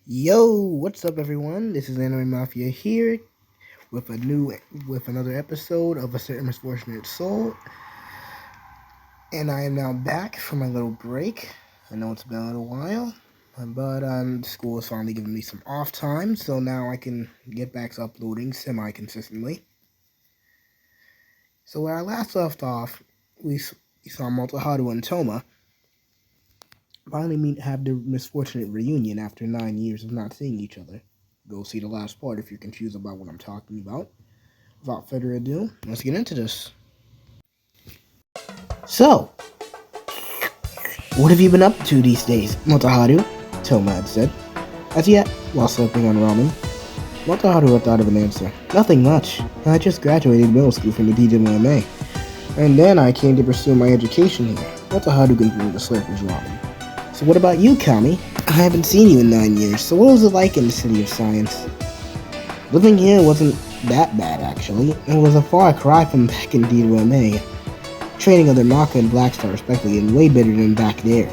Yo, what's up everyone? This is Anime Mafia here with another episode of A Certain Misfortunate Soul. And I am now back from my little break. I know it's been a little while, but school has finally given me some off time, so now I can get back to uploading semi-consistently. So where I last left off, we saw Motoharu and Toma finally have their misfortunate reunion after 9 years of not seeing each other. Go see the last part if you're confused about what I'm talking about. Without further ado, let's get into this. So, what have you been up to these days, Motoharu? Toma had said. As yet, while slipping on ramen, Motoharu had thought of an answer. Nothing much. I just graduated middle school from the DWMA. And then I came to pursue my education here. Motoharu continued to slurp his ramen. So what about you, Kami? I haven't seen you in 9 years, so what was it like in the City of Science? Living here wasn't that bad, actually. It was a far cry from back in DWMA. Training under Maka and Blackstar respectively, and way better than back there.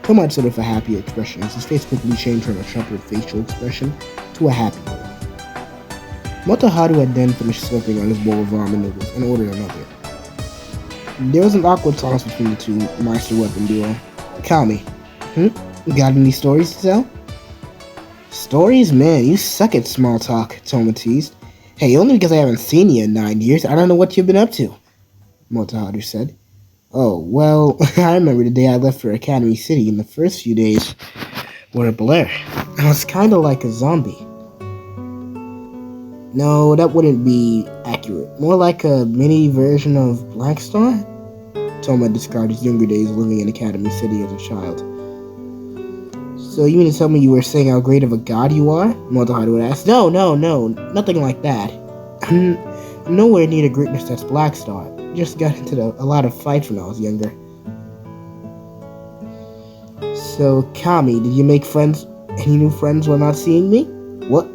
Toma had sort of a happier expression as his face quickly changed from a sharper facial expression to a happy one. Motoharu had then finished slurping on his bowl of ramen noodles and ordered another. There was an awkward silence between the two master weapon duo. Kami, got any stories to tell? Stories? Man, you suck at small talk, Toma teased. Hey, only because I haven't seen you in 9 years, I don't know what you've been up to, Motoharu said. Oh, well, I remember the day I left for Academy City, and the first few days were a blur. I was kinda like a zombie. No, that wouldn't be accurate. More like a mini version of Blackstar? Toma described his younger days living in Academy City as a child. So you mean to tell me you were saying how great of a god you are? Motoharu would ask. No, nothing like that. I'm nowhere near the greatness that's Blackstar. Just got into a lot of fights when I was younger. So, Kami, did you make friends? Any new friends while not seeing me? What?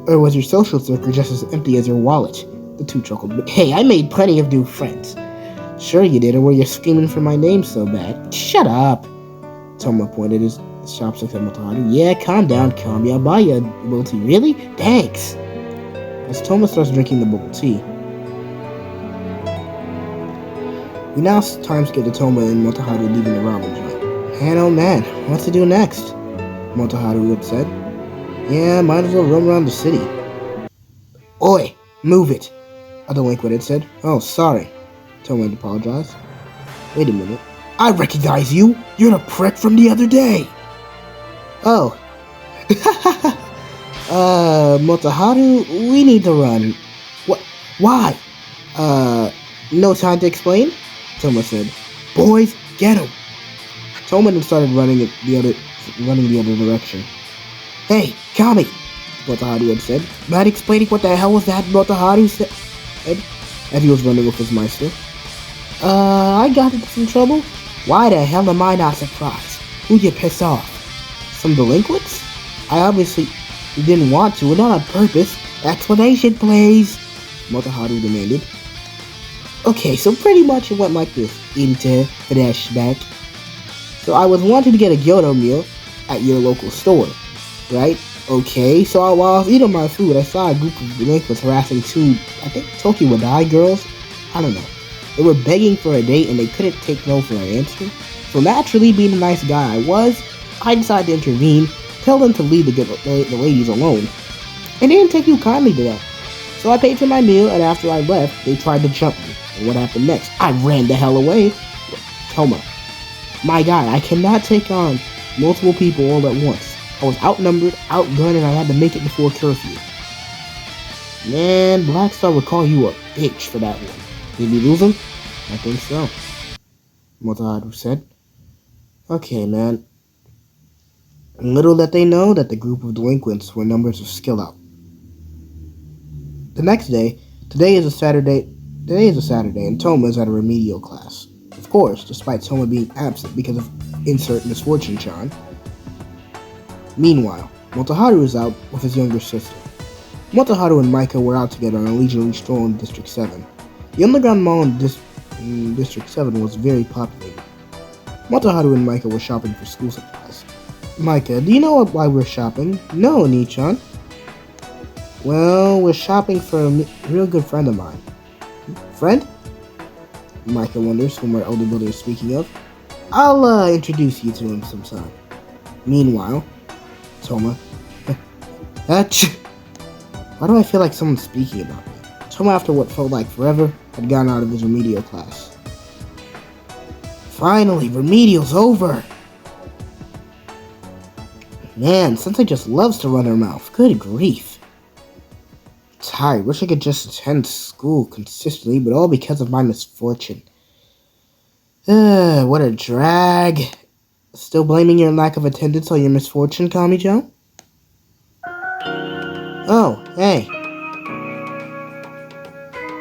Or was your social circle just as empty as your wallet? The two chuckled. But hey, I made plenty of new friends. Sure you did, or were you screaming for my name so bad? Shut up! Toma pointed his chopsticks at Motoharu. Yeah, calm down, Kami. I'll buy you a bubble tea. Really? Thanks! As Toma starts drinking the bubble tea, we now time skip to Toma and Motoharu leaving the ramen joint. Man, oh man, what to do next? Motoharu had said. Yeah, might as well roam around the city. Oi, move it! A delinquent had said. Oh, sorry. Toma had apologized. Wait a minute. I recognize you! You're the prick from the other day! Oh. Motoharu, we need to run. What? Why? No time to explain? Toma said. Boys, get him! Toma then started running the other direction. Hey, Kami! Motoharu had said. Mind explaining what the hell was that Motoharu said? As he was running with his meister. I got into some trouble? Why the hell am I not surprised? Who'd you piss off? Some delinquents? I obviously didn't want to, and not on purpose. Explanation, please! Motoharu demanded. Okay, so pretty much it went like this. Into flashback. So I was wanting to get a Gyoto meal at your local store, right? Okay, so while I was eating my food, I saw a group of delinquents harassing two, I think, Tokyo Wadai girls? I don't know. They were begging for a date and they couldn't take no for an answer. So naturally, being the nice guy I was, I decided to intervene, tell them to leave the ladies alone. And they didn't take too kindly to that. So I paid for my meal, and after I left, they tried to jump me. And what happened next? I ran the hell away. Toma, my guy, I cannot take on multiple people all at once. I was outnumbered, outgunned, and I had to make it before curfew. Man, Blackstar would call you a bitch for that one. Did we lose him? I think so, Motoharu said. Okay, man. Little that they know that the group of delinquents were numbers of skill out. The next day, today is a Saturday, and Toma is at a remedial class. Of course, despite Toma being absent because of insert Misfortunate. Meanwhile, Motoharu is out with his younger sister. Motoharu and Micah were out together on a leisurely stroll in District 7. The underground mall in District 7 was very populated. Motoharu and Micah were shopping for school supplies. Micah, do you know why we're shopping? No, Nichan. Well, we're shopping for a real good friend of mine. Friend? Micah wonders whom our elder brother is speaking of. I'll introduce you to him sometime. Meanwhile, Toma. Achoo! Why do I feel like someone's speaking about me? Toma, after what felt like forever, had gotten out of his remedial class. Finally, remedial's over! Man, Sensei just loves to run her mouth. Good grief. Tired. Wish I could just attend school consistently, but all because of my misfortune. What a drag. Still blaming your lack of attendance on your misfortune, Kami-jo? Oh, hey.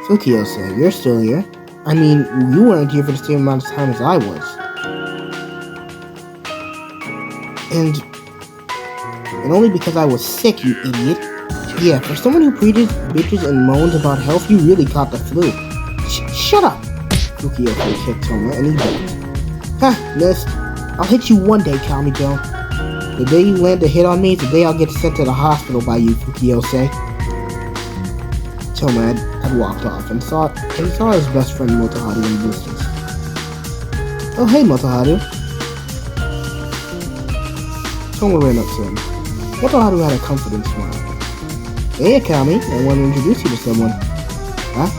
Fukio-san, you're still here. I mean, you weren't here for the same amount of time as I was. And only because I was sick, you idiot. Yeah, for someone who preaches, bitches, and moans about health, you really caught the flu. Shut up! Fukio kicked Toma, and he backed. Ha, missed. I'll hit you one day, Kami-jo. The day you land a hit on me is the day I'll get sent to the hospital by you, Fukio-say. Toma had walked off and saw his best friend Motoharu in the distance. Oh, hey, Motoharu. Toma ran up to him. Motoharu had a comforting smile. Hey, Akami, I want to introduce you to someone. Huh?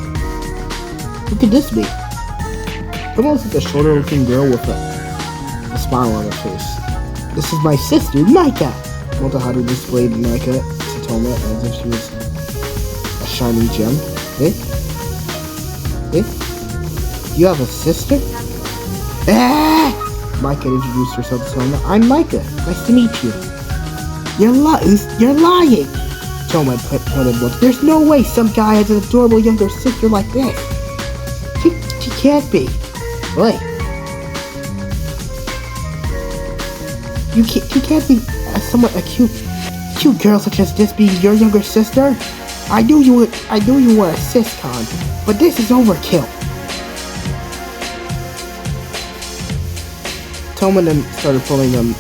Who could this be? Toma looks like a shorter-looking girl with a smile on her face. This is my sister, Micah! Motoharu displayed Micah to Toma as if she was a shiny gem. Eh? You have a sister? Ah! Micah introduced herself to Toma. I'm Micah. Nice to meet you. You're lying! Toma pointed once. There's no way some guy has an adorable younger sister like this. She can't be. Wait. You can't be a cute girl such as this being your younger sister. I knew you were a Siscon, but this is overkill. Toma had started pulling on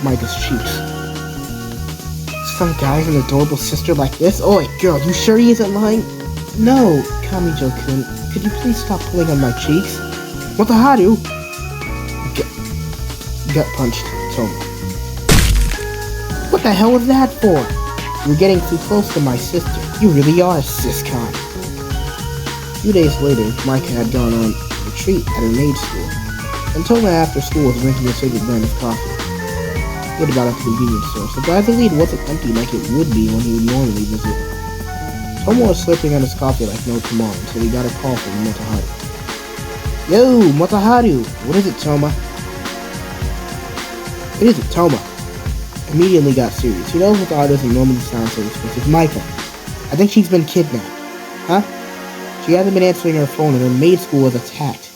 Micah's cheeks. Some guy with an adorable sister like this? Oi, girl, you sure he isn't lying? No, Kami-jo-kun, could you please stop pulling on my cheeks? Motoharu! Gut punched Toma. What the hell was that for? You're getting too close to my sister. You really are a Siscon. A few days later, Micah had gone on retreat at her maid school, and Toma after school was drinking her favorite brand of coffee. He had got at the convenience store. Surprisingly, it wasn't empty like it would be when he would normally visit. Toma was slurping on his coffee like no tomorrow until he got a call from Motoharu. Yo, Motoharu! What is it, Toma? It isn't Toma. Immediately got serious. He knows Motoharu doesn't normally sound so expensive. Micah, I think she's been kidnapped. Huh? She hasn't been answering her phone and her maid school was attacked.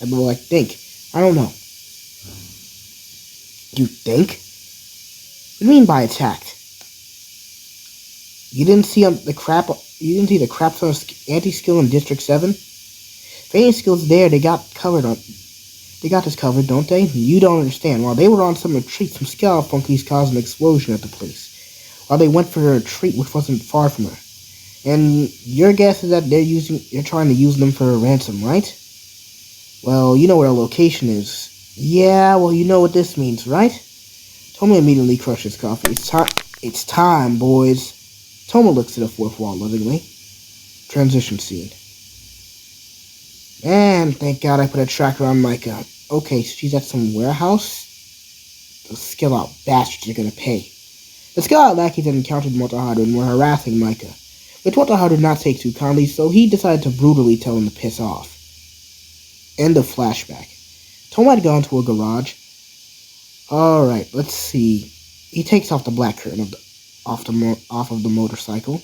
I think. I don't know. You think? What do you mean by attacked? You didn't see the crap on anti-skill in District 7? If any skills there, they got this covered, don't they? You don't understand. While they were on some retreat, some Scalafunkies caused an explosion at the place. While they went for a retreat which wasn't far from her. And your guess is that you're trying to use them for a ransom, right? Well, you know where our location is. Yeah, well, you know what this means, right? Toma immediately crushed his coffee. It's time, boys. Toma looks at the fourth wall lovingly. Transition scene. Man, thank God I put a tracker on Micah. Okay, so she's at some warehouse? Those skill-out bastards are gonna pay. The skill-out lackeys had encountered Motoharu and were harassing Micah. But Toaru did not take too kindly, so he decided to brutally tell him to piss off. End of flashback. Toma had gone to a garage. Alright, let's see. He takes off the black curtain off of the motorcycle.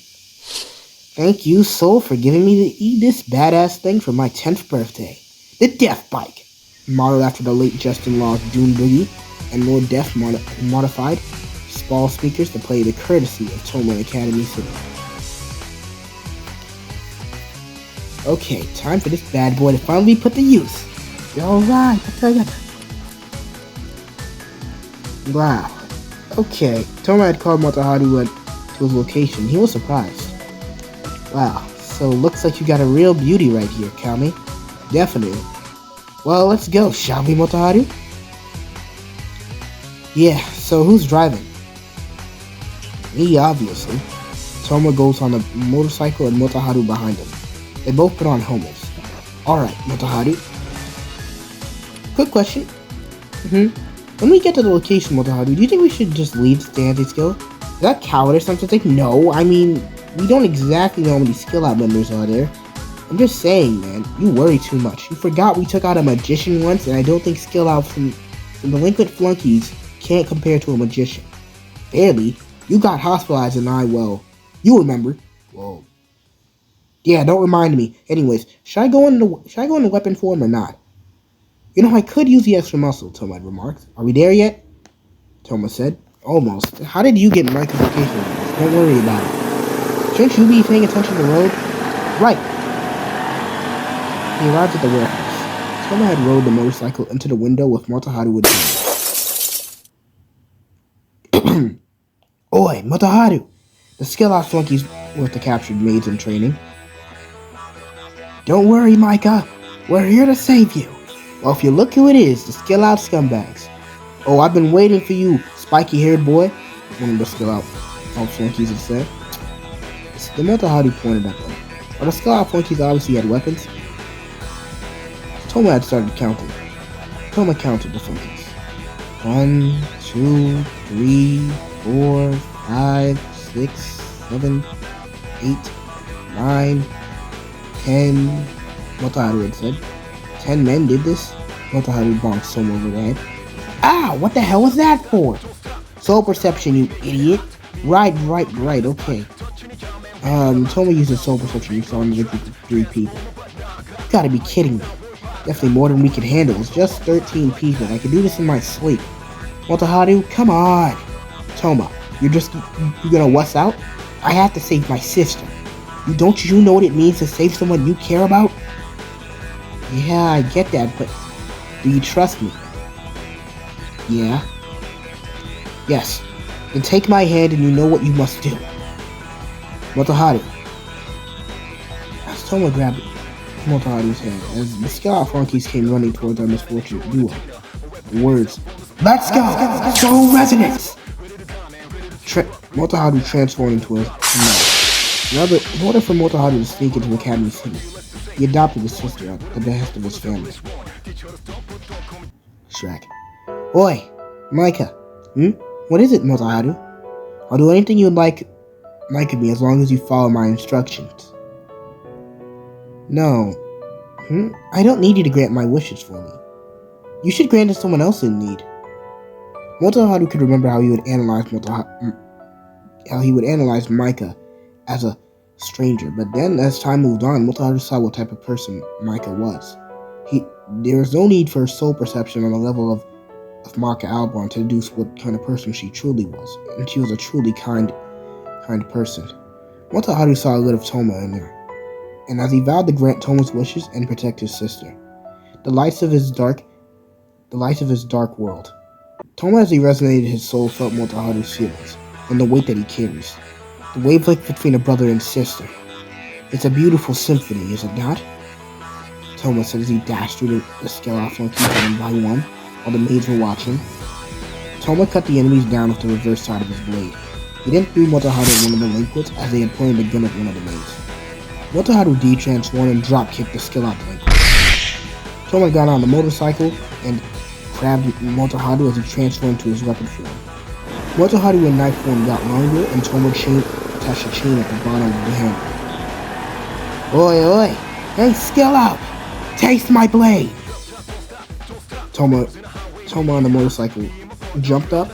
Thank you, soul, for giving me this badass thing for my 10th birthday. The Death Bike. Modeled after the late Justin Law's Dune Boogie, and more deaf modified small speakers to play the courtesy of Toma Academy City. Okay, time for this bad boy to finally be put to use. Alright, wow. Okay, Toma had called Motoharu to his location. He was surprised. Wow, so looks like you got a real beauty right here, Kami. Definitely. Well, let's go, shall we, Motoharu? Yeah, so who's driving? Me, obviously. Toma goes on a motorcycle and Motoharu behind him. They both put on helmets. Alright, Motoharu. Quick question. When we get to the location, Motoharu, do you think we should just leave Stanley skill? Is that cowardice or something? No, I mean, we don't exactly know how many skill out members are there. I'm just saying, man, you worry too much. You forgot we took out a magician once, and I don't think skill out from delinquent flunkies can't compare to a magician. Barely. You got hospitalized and well, you remember. Whoa. Yeah, don't remind me. Anyways, should I go into weapon form or not? You know, I could use the extra muscle, Toma had remarked. Are we there yet? Toma said. Almost. How did you get my communication? Don't worry about it. Shouldn't you be paying attention to the road? Right. He arrived at the warehouse. Toma had rode the motorcycle into the window with Motoharu with him. Oi, Motoharu! The skill-out flunkies were the captured maids in training. Don't worry, Micah. We're here to save you. Well, if you look who it is, the skill-out scumbags. Oh, I've been waiting for you, spiky-haired boy. One of the skill-out flunkies had said. The Motoharu pointed at them. But the skill-out flunkies obviously had weapons. Toma had started counting. Toma counted the flunkies. 1, 2, 3, 4, 5, 6, 7, 8, 9, 10. Motoharu had said. 10 men did this? Motoharu bonked Toma over the head. Ow! What the hell was that for? Soul perception, you idiot. Right, okay. Toma uses soul perception. You saw him with 3 people. You gotta be kidding me. Definitely more than we can handle. It's just 13 people. I can do this in my sleep. Motoharu, come on. Toma, you're gonna wuss out? I have to save my sister. Don't you know what it means to save someone you care about? Yeah, I get that, but do you trust me? Yeah. Yes. Then take my hand and you know what you must do. Motoharu. As Toma grabbed Motoharu's hand, as the Scout Funkies came running towards our misfortunate duo. The words, "Let's go! Soul Resonance!" Motoharu transformed into a man. In order for Motoharu to sneak into Academy City, he adopted his sister at the behest of his family. Shrek. Oi, Micah. What is it, Motoharu? I'll do anything you'd like of me as long as you follow my instructions. No. I don't need you to grant my wishes for me. You should grant it to someone else in need. Motoharu could remember how he would analyze Micah as a stranger, but then as time moved on, Motoharu saw what type of person Micah was. There was no need for soul perception on the level of Micah Albon to deduce what kind of person she truly was, and she was a truly kind person. Motoharu saw a bit of Toma in her, and as he vowed to grant Toma's wishes and protect his sister, the lights of his dark world. Toma, as he resonated his soul, felt Motoharu's feelings and the weight that he carries. The wavelength between a brother and sister. It's a beautiful symphony, is it not? Toma said as he dashed through the skeleton flunkies one by one, while the maids were watching. Toma cut the enemies down with the reverse side of his blade. He then threw Motoharu at one of the delinquents as they had pointed a gun at one of the maids. Motoharu de-transformed and drop-kicked the skill-out delinquent. Toma got on the motorcycle and grabbed Motoharu as he transformed to his weapon form. Motoharu in knife form got longer, and Toma attached a chain at the bottom of the handle. Oi! Hey, skill out! Taste my blade! Toma on the motorcycle jumped up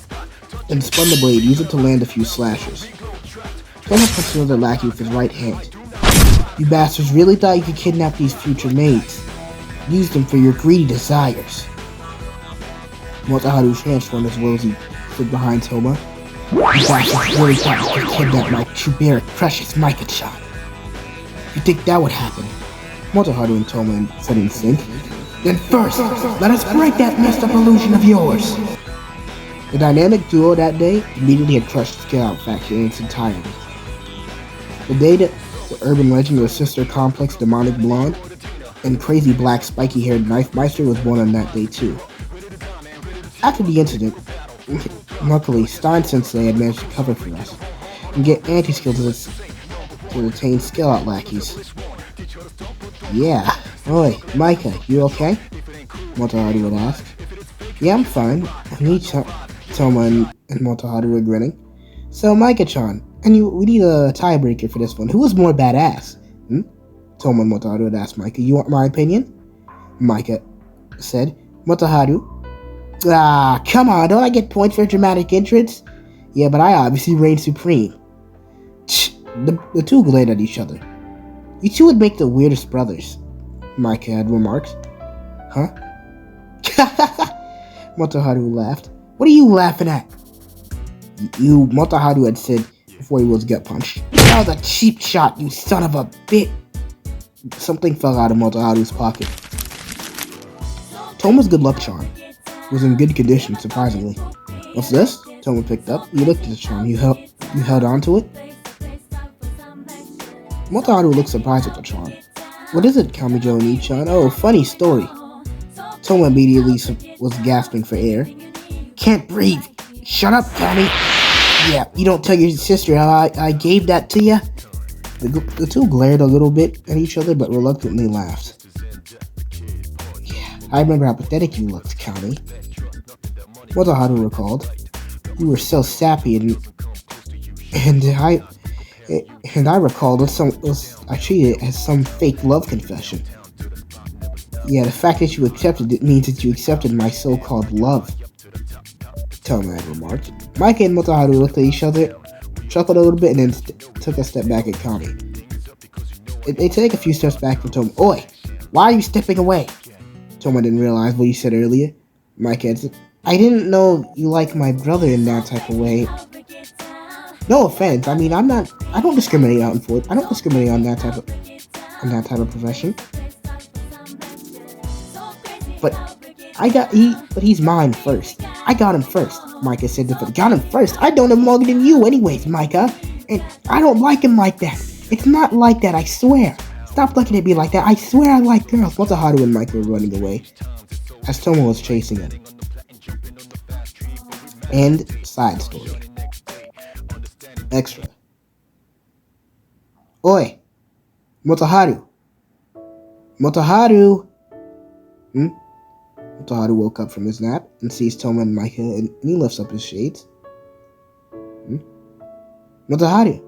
and spun the blade, used it to land a few slashes. Toma punched another lackey with his right hand. You bastards really thought you could kidnap these future maids. Use them for your greedy desires. Motoharu transformed as well as he stood behind Toma. You bastards really thought you could kidnap my Chuberic precious Micah-chan. You think that would happen? Motoharu and Toma said in sync. Then first, let us break that messed up illusion of yours. The dynamic duo that day immediately had crushed the Scale-Out faction in its entirety. The day that the urban legend of the sister complex demonic blonde and crazy black spiky-haired knife meister was born on that day too. After the incident, luckily Stein-sensei had managed to cover for us and get anti-skill to detain Scale-Out lackeys. Yeah. Oi, Micah, you okay? Motoharu would ask. Yeah, I'm fine. Toma and Motoharu were grinning. So, Micah-chan, we need a tiebreaker for this one. Who was more badass? Toma and Motoharu would ask Micah. You want my opinion? Micah said. Motoharu. Ah, come on, don't I get points for dramatic entrance? Yeah, but I obviously reign supreme. The two glared at each other. You two would make the weirdest brothers, Micah had remarked. Huh? Motoharu laughed. What are you laughing at? Motoharu had said before he was gut punched. That was a cheap shot, you son of a bitch. Something fell out of Motoharu's pocket. Toma's good luck charm was in good condition, surprisingly. What's this? Toma picked up. You looked at the charm. You held on to it? Motoharu looked surprised at the charm. What is it, Kamijo and Ichan? Oh, funny story. Toma immediately was gasping for air. Can't breathe. Shut up, Kami. Yeah, you don't tell your sister how I gave that to you? The two glared a little bit at each other, but reluctantly laughed. Yeah, I remember how pathetic you looked, Kami. Motoharu recalled. You were so sappy and I recalled I treated it as some fake love confession. Yeah, the fact that you accepted it means that you accepted my so-called love, Toma had remarked. Micah and Motoharu looked at each other, chuckled a little bit, and then took a step back at Kami. They take a few steps back from Toma. Oi, why are you stepping away? Toma didn't realize what you said earlier. Micah had said, I didn't know you like my brother in that type of way. No offense. I mean, I don't discriminate I don't discriminate on that type of profession. But he's mine first. I got him first, Micah said. Got him first? I don't him longer than you anyways, Micah. And I don't like him like that. It's not like that, I swear. Stop looking at me like that. I swear I like girls. Motoharu and Micah were running away as Toma was chasing him. End side story. Extra. Oi! Motoharu! Motoharu! Toaru woke up from his nap and sees Toma and Micah, and he lifts up his shades. Motoharu!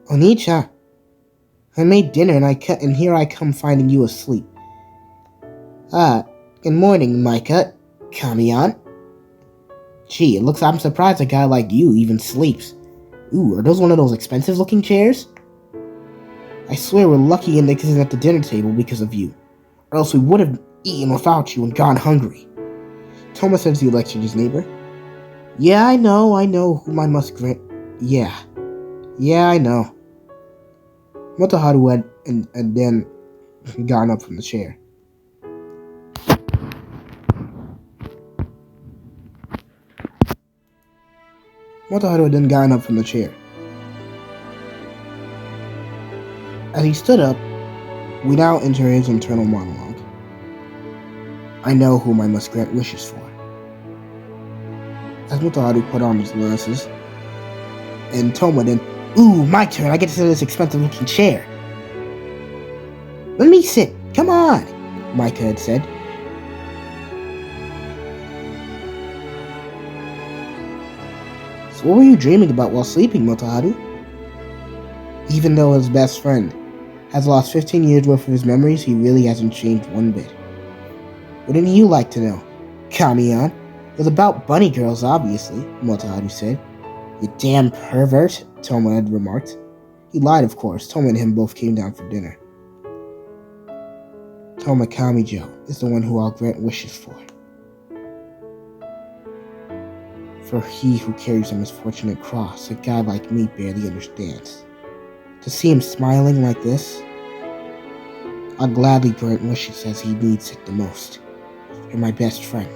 Oni-chan! I made dinner and here I come finding you asleep. Good morning, Micah. Kami-an. Gee, I'm surprised a guy like you even sleeps. Ooh, are those one of those expensive looking chairs? I swear we're lucky Index isn't at the dinner table because of you. Or else we would have eaten without you and gone hungry. Toma says he lectured his neighbor. Yeah, I know whom I must grant. Yeah, I know. Motoharu had and then gotten up from the chair. Motoharu had then gotten up from the chair. As he stood up, we now enter his internal monologue. I know whom I must grant wishes for. As Motoharu put on his glasses, and Toma then, ooh, my turn, I get to sit in this expensive looking chair. Let me sit, come on, Micah had said. So what were you dreaming about while sleeping, Motoharu? Even though his best friend has lost 15 years worth of his memories, he really hasn't changed one bit. Wouldn't you like to know? Kami-an. It was about bunny girls, obviously, Motoharu said. You damn pervert, Toma had remarked. He lied, of course. Toma and him both came down for dinner. Toma Kamijo is the one who I'll grant wishes for. For he who carries a misfortunate cross, a guy like me barely understands. To see him smiling like this, I'll gladly grant what she says he needs it the most. For my best friend.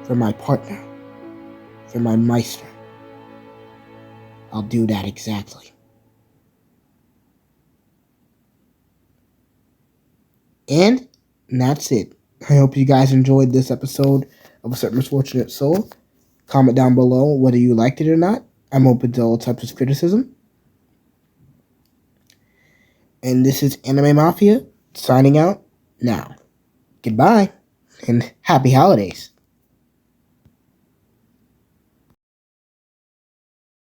For my partner. For my meister. I'll do that exactly. And that's it. I hope you guys enjoyed this episode of A Certain Misfortunate Soul. Comment down below whether you liked it or not. I'm open to all types of criticism. And this is Anime Mafia signing out now. Goodbye and happy holidays.